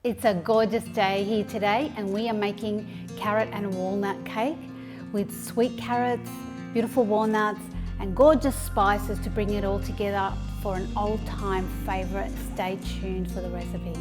It's a gorgeous day here today and we are making carrot and walnut cake with sweet carrots, beautiful walnuts and gorgeous spices to bring it all together for an all-time favourite. Stay tuned for the recipe.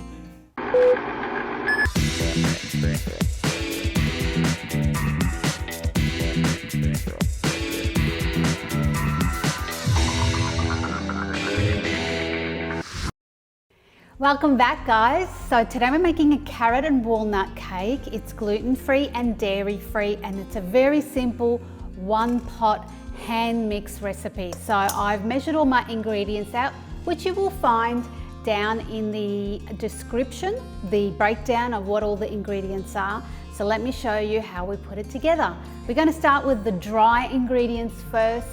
Welcome back guys. So today we're making a carrot and walnut cake. It's gluten-free and dairy-free and it's a very simple one pot hand mix recipe. So I've measured all my ingredients out, which you will find down in the description, the breakdown of what all the ingredients are. So let me show you how we put it together. We're going to start with the dry ingredients first.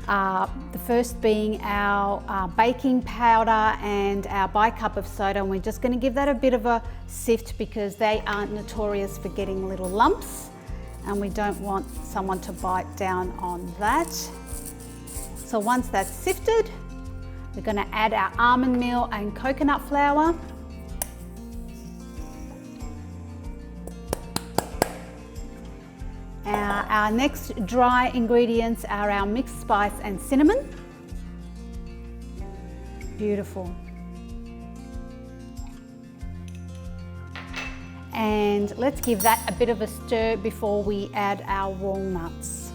The first being our baking powder and our bicup of soda, and we're just going to give that a bit of a sift because they are notorious for getting little lumps and we don't want someone to bite down on that. So once that's sifted, we're going to add our almond meal and coconut flour. Our next dry ingredients are our mixed spice and cinnamon. Beautiful. And let's give that a bit of a stir before we add our walnuts.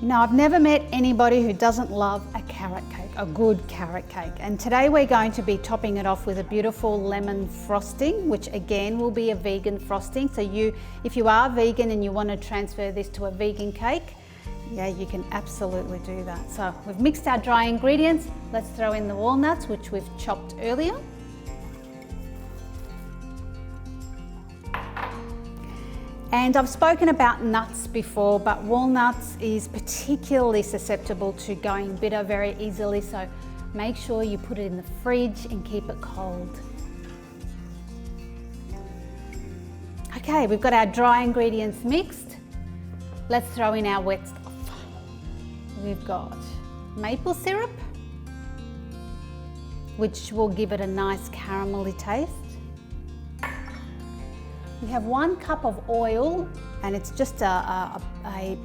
You know, I've never met anybody who doesn't love a carrot cake, a good carrot cake. And today we're going to be topping it off with a beautiful lemon frosting, which again will be a vegan frosting. So if you are vegan and you want to transfer this to a vegan cake, yeah, you can absolutely do that. So we've mixed our dry ingredients. Let's throw in the walnuts, which we've chopped earlier. And I've spoken about nuts before, but walnuts is particularly susceptible to going bitter very easily, so make sure you put it in the fridge and keep it cold. Okay, we've got our dry ingredients mixed. Let's throw in our wet stuff. We've got maple syrup, which will give it a nice caramelly taste. We have 1 cup of oil and it's just a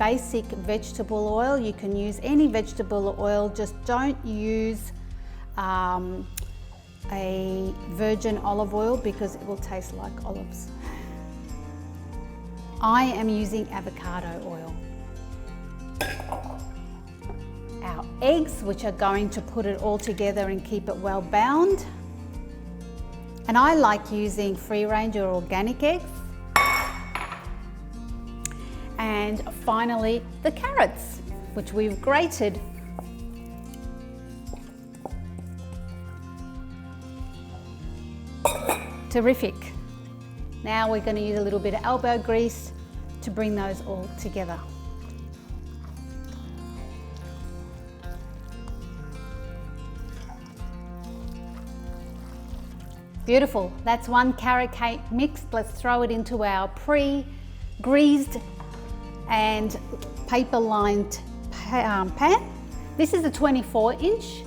basic vegetable oil. You can use any vegetable oil, just don't use a virgin olive oil because it will taste like olives. I am using avocado oil. Our eggs, which are going to put it all together and keep it well bound. And I like using free range or organic eggs. And finally, the carrots, which we've grated. Terrific. Now we're going to use a little bit of elbow grease to bring those all together. Beautiful. That's 1 carrot cake mixed. Let's throw it into our pre-greased and paper-lined pan. This is a 24-inch.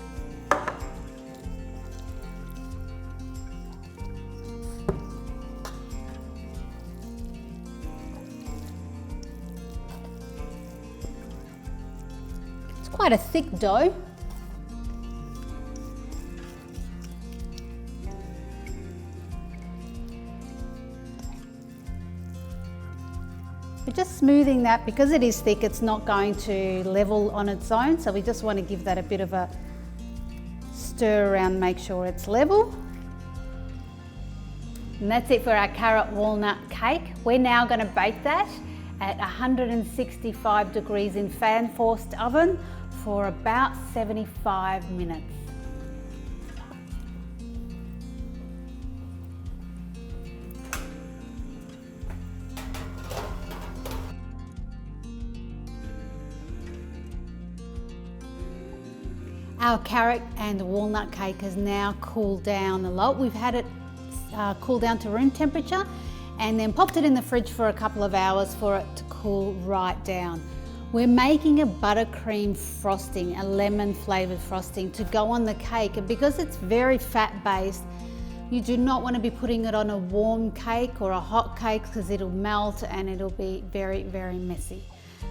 It's quite a thick dough. We're just smoothing that because it is thick, it's not going to level on its own. So we just want to give that a bit of a stir around, make sure it's level. And that's it for our carrot walnut cake. We're now going to bake that at 165 degrees in fan forced oven for about 75 minutes. Our carrot and walnut cake has now cooled down a lot. We've had it cool down to room temperature and then popped it in the fridge for a couple of hours for it to cool right down. We're making a buttercream frosting, a lemon flavoured frosting to go on the cake, and because it's very fat based, You do not want to be putting it on a warm cake or a hot cake because it'll melt and it'll be very, very messy.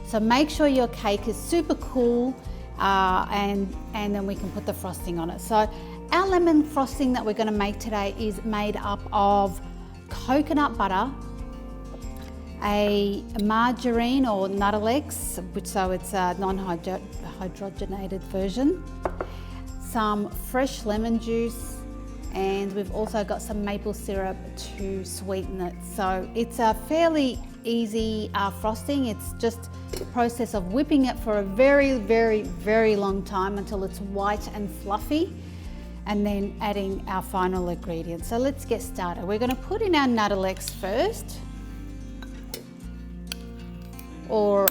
So make sure your cake is super cool and then we can put the frosting on it. So our lemon frosting that we're going to make today is made up of coconut butter, a margarine or Nuttelex, so it's a non-hydrogenated version, some fresh lemon juice, and we've also got some maple syrup to sweeten it. So it's a fairly easy frosting. It's just the process of whipping it for a very, very, very long time until it's white and fluffy, and then adding our final ingredients. So let's get started. We're going to put in our Nuttelex first, or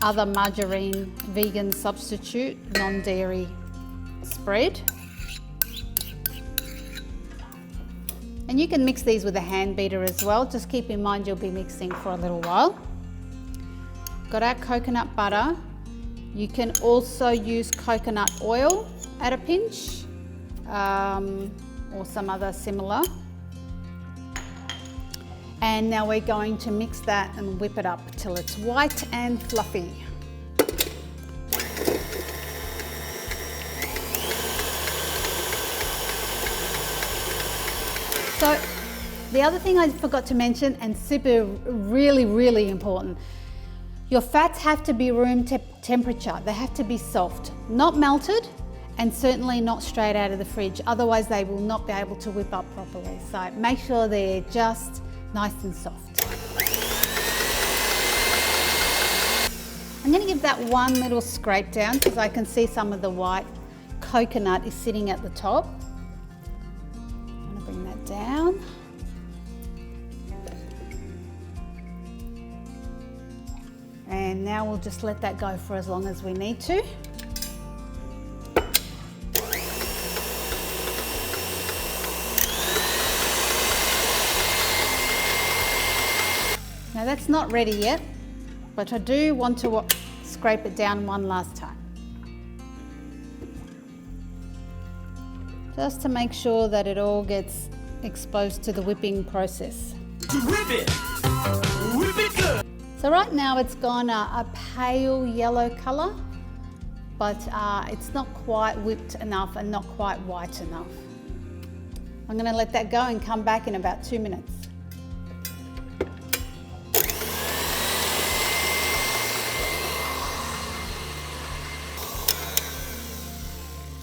other margarine vegan substitute, non-dairy spread. And you can mix these with a hand beater as well. Just keep in mind you'll be mixing for a little while. Got our coconut butter. You can also use coconut oil at a pinch, or some other similar. And now we're going to mix that and whip it up till it's white and fluffy. So the other thing I forgot to mention, and really, really important, your fats have to be room temperature. They have to be soft, not melted, and certainly not straight out of the fridge. Otherwise they will not be able to whip up properly. So make sure they're just nice and soft. I'm going to give that one little scrape down because I can see some of the white coconut is sitting at the top. I'm going to bring that down. And now we'll just let that go for as long as we need to. Now that's not ready yet, but I do want to scrape it down one last time. Just to make sure that it all gets exposed to the whipping process. Whip it! Whip it good! So right now it's gone a pale yellow colour, but it's not quite whipped enough and not quite white enough. I'm going to let that go and come back in about 2 minutes.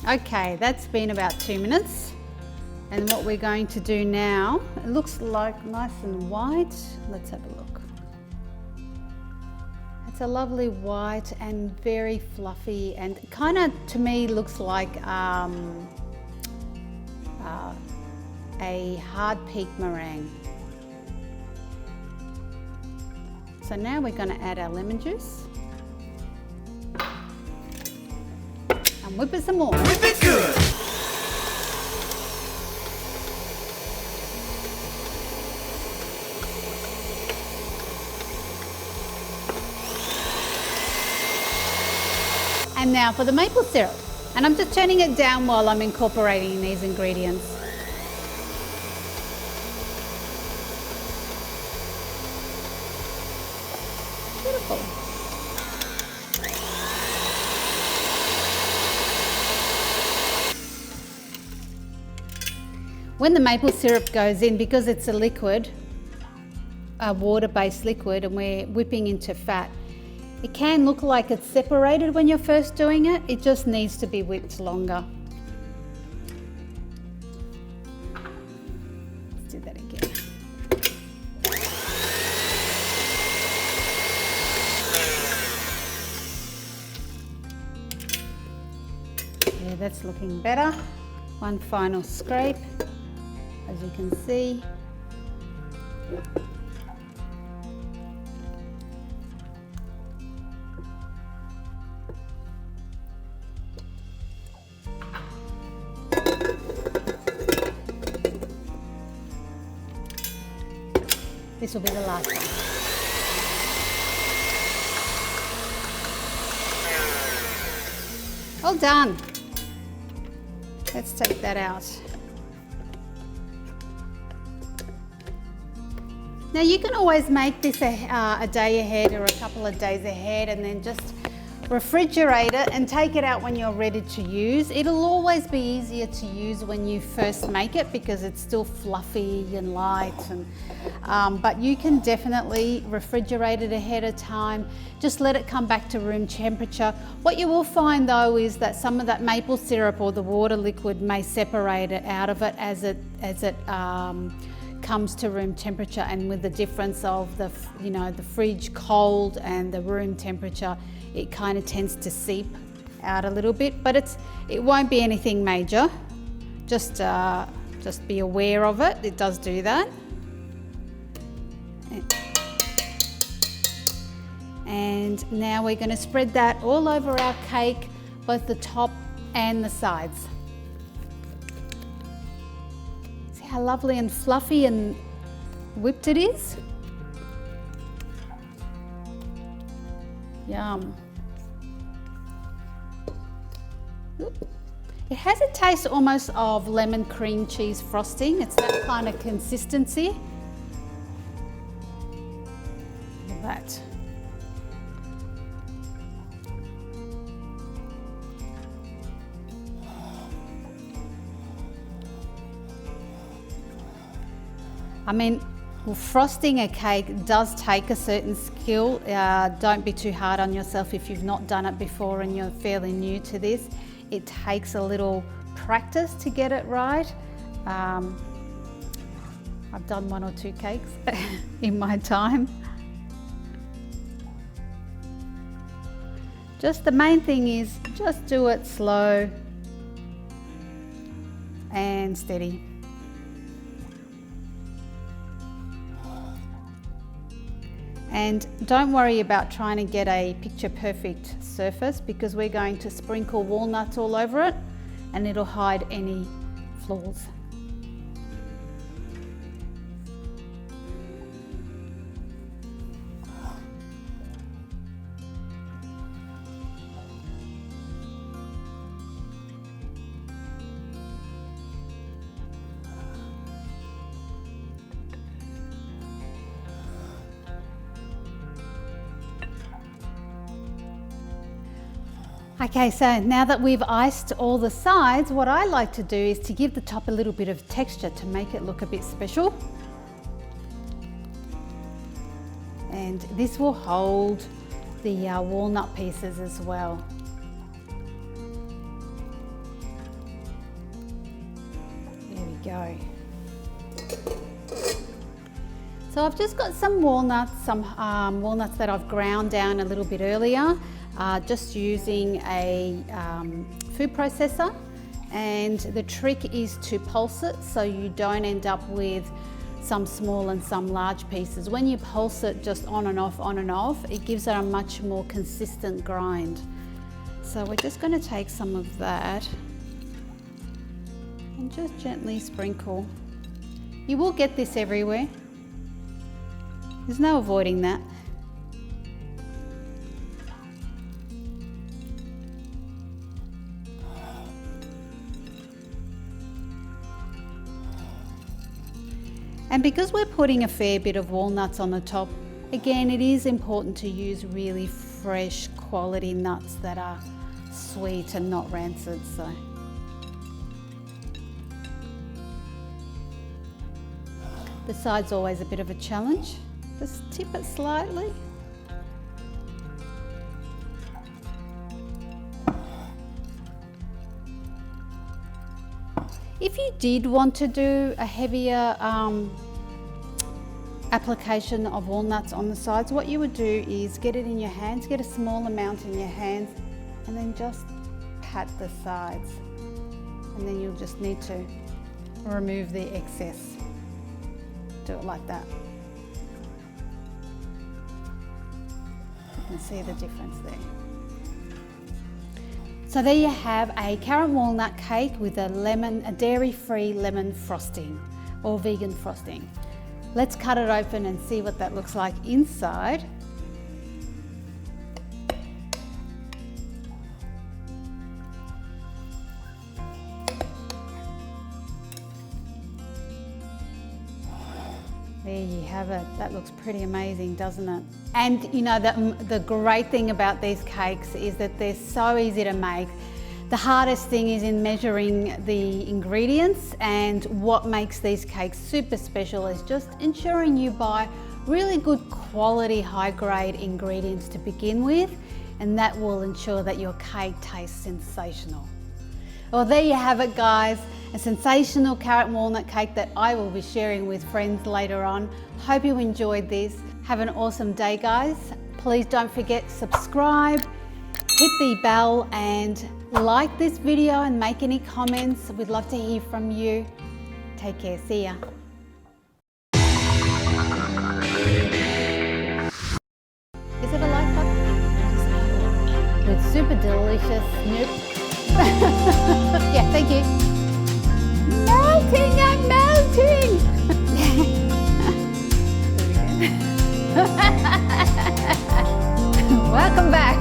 Okay, that's been about 2 minutes. And what we're going to do now, it looks like nice and white. Let's have a look. It's a lovely white and very fluffy, and kind of to me looks like a hard peak meringue. So now we're going to add our lemon juice. And whip it some more. Whip it good! And now for the maple syrup. And I'm just turning it down while I'm incorporating these ingredients. Beautiful. When the maple syrup goes in, because it's a liquid, a water-based liquid, and we're whipping into fat, it can look like it's separated when you're first doing it. It just needs to be whipped longer. Let's do that again. Yeah, that's looking better. One final scrape, as you can see. This will be the last one. All done. Let's take that out. Now you can always make this a day ahead or a couple of days ahead and then just refrigerate it and take it out when you're ready to use. It'll always be easier to use when you first make it because it's still fluffy and light, and but you can definitely refrigerate it ahead of time. Just let it come back to room temperature. What you will find though is that some of that maple syrup or the water liquid may separate it out of it as it comes to room temperature, and with the difference of the fridge cold and the room temperature, it kind of tends to seep out a little bit, but it won't be anything major. Just be aware of it. It does do that. And now we're going to spread that all over our cake, both the top and the sides. See how lovely and fluffy and whipped it is? Yum. It has a taste almost of lemon cream cheese frosting. It's that kind of consistency. Look at that. I mean, well, frosting a cake does take a certain skill. Don't be too hard on yourself if you've not done it before and you're fairly new to this. It takes a little practice to get it right. I've done 1 or 2 cakes in my time. Just the main thing is just do it slow and steady. And don't worry about trying to get a picture perfect surface because we're going to sprinkle walnuts all over it and it'll hide any flaws. Okay, so now that we've iced all the sides, what I like to do is to give the top a little bit of texture to make it look a bit special. And this will hold the walnut pieces as well. There we go. So I've just got some walnuts, walnuts that I've ground down a little bit earlier. Just using a food processor, and the trick is to pulse it so you don't end up with some small and some large pieces. When you pulse it just on and off, it gives it a much more consistent grind. So we're just going to take some of that and just gently sprinkle. You will get this everywhere. There's no avoiding that. And because we're putting a fair bit of walnuts on the top, again, it is important to use really fresh quality nuts that are sweet and not rancid. So the side's always a bit of a challenge. Just tip it slightly. If you did want to do a heavier application of walnuts on the sides, what you would do is get it in your hands, get a small amount in your hands, and then just pat the sides. And then you'll just need to remove the excess. Do it like that. You can see the difference there. So there you have a carrot walnut cake with a dairy-free lemon frosting or vegan frosting. Let's cut it open and see what that looks like inside. There you have it. That looks pretty amazing, doesn't it? And you know, the great thing about these cakes is that they're so easy to make. The hardest thing is in measuring the ingredients, and what makes these cakes super special is just ensuring you buy really good quality, high grade ingredients to begin with, and that will ensure that your cake tastes sensational. Well, there you have it, guys. A sensational carrot and walnut cake that I will be sharing with friends later on. Hope you enjoyed this. Have an awesome day, guys. Please don't forget, subscribe, hit the bell, and like this video and make any comments. We'd love to hear from you. Take care. See ya. Is it a like button? It's super delicious. Nope. Yeah, thank you. Melting, I'm melting! Welcome back.